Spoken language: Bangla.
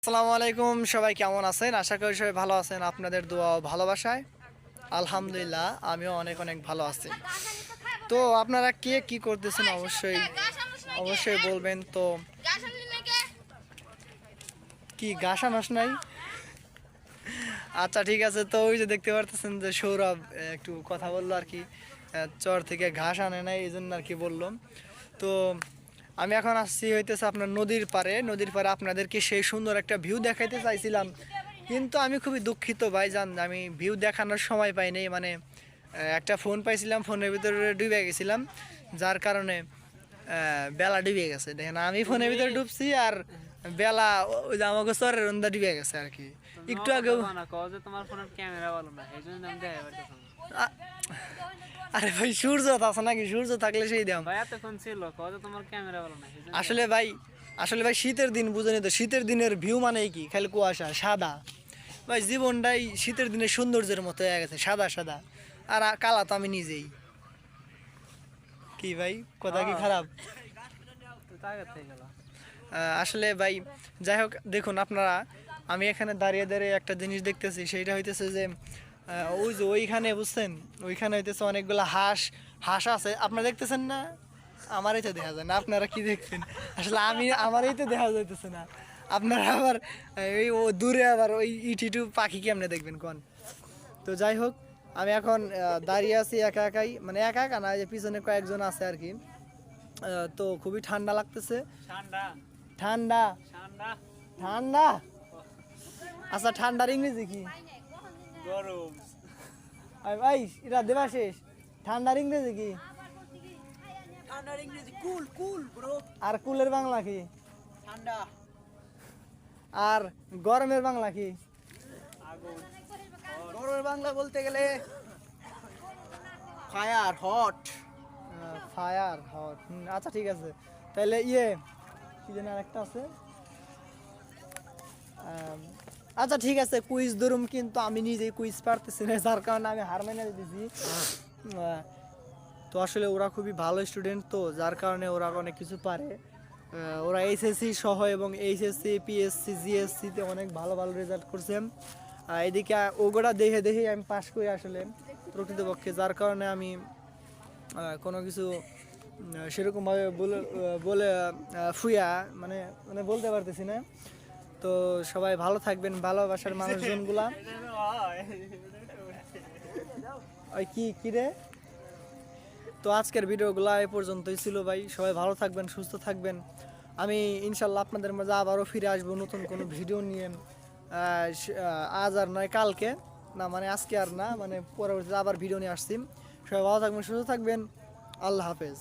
আসসালামু আলাইকুম, সবাই কেমন আছেন? আশা করি সবাই ভালো আছেন। আপনাদের দোয়া ও ভালোবাসায় আলহামদুলিল্লাহ আমিও অনেক অনেক ভালো আছি। তো আপনারা কে কি করতেছেন অবশ্যই অবশ্যই বলবেন। তো কি গাছ আনাস নাই? আচ্ছা ঠিক আছে। তো ওই যে দেখতে পারতেছেন যে সৌরভ একটু কথা বললো আর কি, চর থেকে ঘাস আনে নাই এই জন্য আর কি বললাম। তো আমি এখন আসছি হইতেছে আপনার নদীর পাড়ে আপনাদেরকে সেই সুন্দর একটা ভিউ দেখাইতে চাইছিলাম, কিন্তু আমি খুবই দুঃখিত ভাইজান, আমি ভিউ দেখানোর সময় পাইনি। মানে একটা ফোন পাইছিলাম, ফোনের ভিতরে ডুবে গেছিলাম, যার কারণে বেলা ডুবে গেছে। দেখেন আমি ফোনের ভিতরে ডুবছি আর বেলা ওই যে আমাকে চরের রন্দা ডুবে গেছে আর কি। একটু আগেও তোমার ফোনের ক্যামেরা ভালো না, এই জন্য আমি দেখাই পারতেছি না। আরে ভাই সূর্য আছে নাকি? সূর্য থাকলে সেই দাম ভাই এতক্ষণ ছিল তোমার ক্যামেরা ভালো না। আসলে ভাই শীতের দিন বুঝেনি তো, শীতের দিনের ভিউ মানে কি? খালি কুয়াশা সাদা। ভাই জীবনটাই শীতের দিনের সৌন্দর্যের মতো হয়ে গেছে, সাদা সাদা। আর কালা তো আমি নিজেই। কি ভাই কথা কি খারাপ? আসলে ভাই যাই হোক, দেখুন আপনারা, আমি এখানে দাঁড়িয়ে দাঁড়িয়ে একটা জিনিস দেখতেছি, সেইটা হইতেছে যে ওই যে ওইখানে বুঝছেন, ওইখানে হইতেছে অনেকগুলো হাঁস হাঁস আছে। আপনারা দেখতেছেন না? আমারই তো দেখা যায় না, আপনারা কি দেখছেন? আসলে আমারই তো দেখা যাইতেছে না। আপনারা আবার ওই দূরে আবার ওই ইটিটু পাখি কেমনে দেখবেন কোন? তো যাই হোক, আমি এখন দাঁড়িয়ে আছি একা একাই, মানে একা একা না, যে পিছনে কয়েকজন আছে আর কি। তো খুবই ঠান্ডা লাগতেছে। ঠান্ডা ঠান্ডা। আচ্ছা, ঠান্ডার ইংরেজি কি? গরম। ভাই এটা দেবাশেষ, ঠান্ডার ইংরেজি কি? ঠান্ডার ইংরেজি কুল, কুল ব্রো। আর কুলের বাংলা কি? ঠান্ডা। আর গরমের বাংলা কি? আগুন। গরমের বাংলা বলতে গেলে ফায়ার হট। ফায়ার হট, আচ্ছা ঠিক আছে। তাহলে কি যেন আরেকটা আছে। আচ্ছা ঠিক আছে, কুইজ ধরুম, কিন্তু আমি নিজেই কুইজ পারতেছি না, যার কারণে আমি হার মেনে দিয়েছি। তো আসলে ওরা খুবই ভালো স্টুডেন্ট, তো যার কারণে ওরা অনেক কিছু পারে। ওরা এইচএসসি সহ এবং এইচএসসি পিএসসি জিএসসিতে অনেক ভালো ভালো রেজাল্ট করছে। এদিকে ওগুলা দেখে দেখেই আমি পাশ করি আসলে প্রকৃতপক্ষে, যার কারণে আমি কোনো কিছু সেরকমভাবে বলে বলে ফুয়া মানে মানে বলতে পারতেছি না। তো সবাই ভালো থাকবেন, ভালোবাসার মানুষজনগুলা। ওই কি রে? তো আজকের ভিডিওগুলো এ পর্যন্তই ছিল ভাই। সবাই ভালো থাকবেন, সুস্থ থাকবেন। আমি ইনশাল্লাহ আপনাদের মাঝে আবারও ফিরে আসবো নতুন কোনো ভিডিও নিয়ে। আজ আর নয়, কালকে না, মানে আজকে আর না, মানে পরবর্তীতে আবার ভিডিও নিয়ে আসছি। সবাই ভালো থাকবেন, সুস্থ থাকবেন। আল্লাহ হাফেজ।